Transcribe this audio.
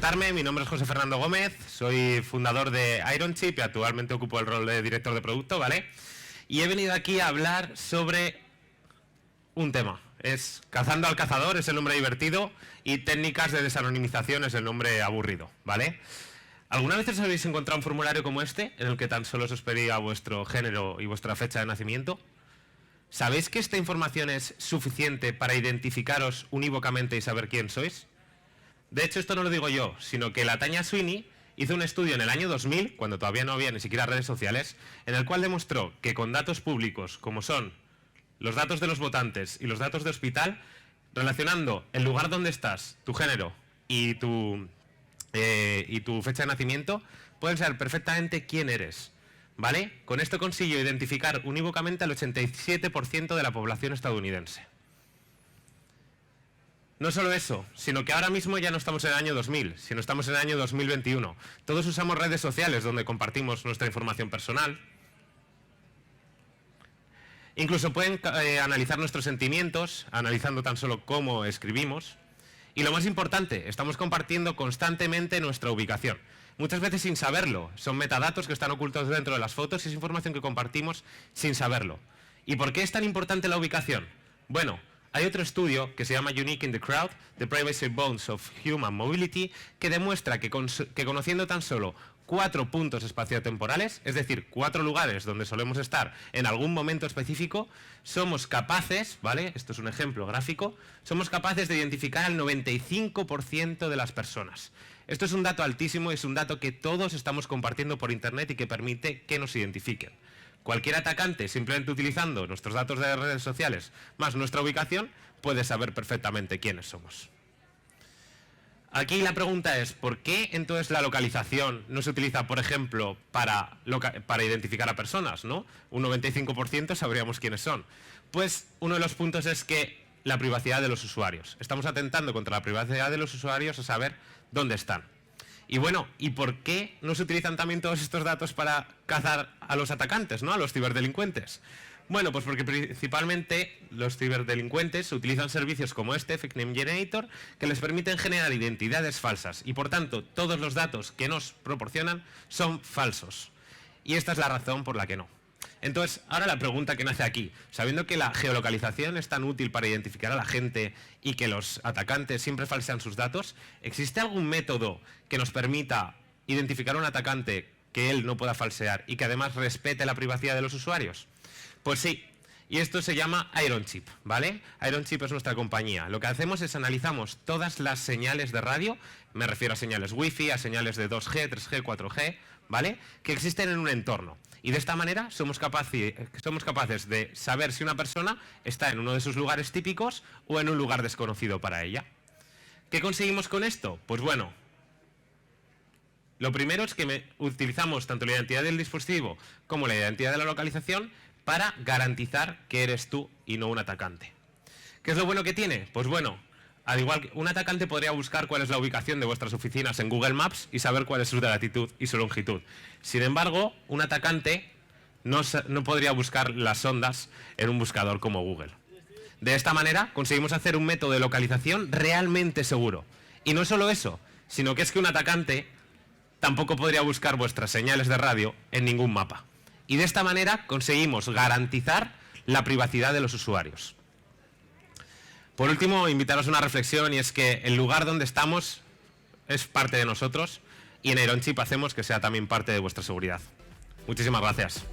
presentarme, mi nombre es José Fernando Gómez, soy fundador de Ironchip y actualmente ocupo el rol de director de producto, ¿vale? Y he venido aquí a hablar sobre un tema. Es Cazando al cazador, es el nombre divertido, y técnicas de desanonimización es el nombre aburrido, ¿vale? ¿Alguna vez os habéis encontrado un formulario como este, en el que tan solo os pedía vuestro género y vuestra fecha de nacimiento? ¿Sabéis que esta información es suficiente para identificaros unívocamente y saber quién sois? De hecho, esto no lo digo yo, sino que la Tanya Sweeney hizo un estudio en el año 2000, cuando todavía no había ni siquiera redes sociales, en el cual demostró que con datos públicos, como son los datos de los votantes y los datos de hospital, relacionando el lugar donde estás, tu género y tu fecha de nacimiento, pueden saber perfectamente quién eres, ¿vale? Con esto consiguió identificar unívocamente al 87% de la población estadounidense. No solo eso, sino que ahora mismo ya no estamos en el año 2000, sino estamos en el año 2021. Todos usamos redes sociales donde compartimos nuestra información personal. Incluso pueden analizar nuestros sentimientos, analizando tan solo cómo escribimos. Y lo más importante, estamos compartiendo constantemente nuestra ubicación. Muchas veces sin saberlo. Son metadatos que están ocultos dentro de las fotos y es información que compartimos sin saberlo. ¿Y por qué es tan importante la ubicación? Bueno, hay otro estudio que se llama Unique in the Crowd, The Privacy Bounds of Human Mobility, que demuestra que conociendo tan solo 4 puntos espaciotemporales, es decir, 4 lugares donde solemos estar en algún momento específico, somos capaces, ¿vale? Esto es un ejemplo gráfico, somos capaces de identificar al 95% de las personas. Esto es un dato altísimo y es un dato que todos estamos compartiendo por internet y que permite que nos identifiquen. Cualquier atacante, simplemente utilizando nuestros datos de redes sociales más nuestra ubicación, puede saber perfectamente quiénes somos. Aquí la pregunta es, ¿por qué entonces la localización no se utiliza, por ejemplo, para identificar a personas, ¿no? Un 95% sabríamos quiénes son. Pues uno de los puntos es que la privacidad de los usuarios. Estamos atentando contra la privacidad de los usuarios a saber dónde están. Y bueno, ¿y por qué no se utilizan también todos estos datos para cazar a los atacantes, ¿no? A los ciberdelincuentes? Bueno, pues porque principalmente los ciberdelincuentes utilizan servicios como este, Fake Name Generator, que les permiten generar identidades falsas y por tanto todos los datos que nos proporcionan son falsos. Y esta es la razón por la que no. Entonces, ahora la pregunta que nace aquí, sabiendo que la geolocalización es tan útil para identificar a la gente y que los atacantes siempre falsean sus datos, ¿existe algún método que nos permita identificar a un atacante que él no pueda falsear y que además respete la privacidad de los usuarios? Pues sí, y esto se llama Ironchip, ¿vale? Ironchip es nuestra compañía. Lo que hacemos es analizamos todas las señales de radio, me refiero a señales Wi-Fi, a señales de 2G, 3G, 4G, ¿vale? Que existen en un entorno. Y de esta manera somos capaces de saber si una persona está en uno de sus lugares típicos o en un lugar desconocido para ella. ¿Qué conseguimos con esto? Pues bueno, lo primero es que utilizamos tanto la identidad del dispositivo como la identidad de la localización para garantizar que eres tú y no un atacante. ¿Qué es lo bueno que tiene? Pues bueno, al igual que un atacante podría buscar cuál es la ubicación de vuestras oficinas en Google Maps y saber cuál es su latitud y su longitud. Sin embargo, un atacante no podría buscar las ondas en un buscador como Google. De esta manera conseguimos hacer un método de localización realmente seguro. Y no solo eso, sino que es que un atacante tampoco podría buscar vuestras señales de radio en ningún mapa. Y de esta manera conseguimos garantizar la privacidad de los usuarios. Por último, invitaros a una reflexión, y es que el lugar donde estamos es parte de nosotros y en Ironchip hacemos que sea también parte de vuestra seguridad. Muchísimas gracias.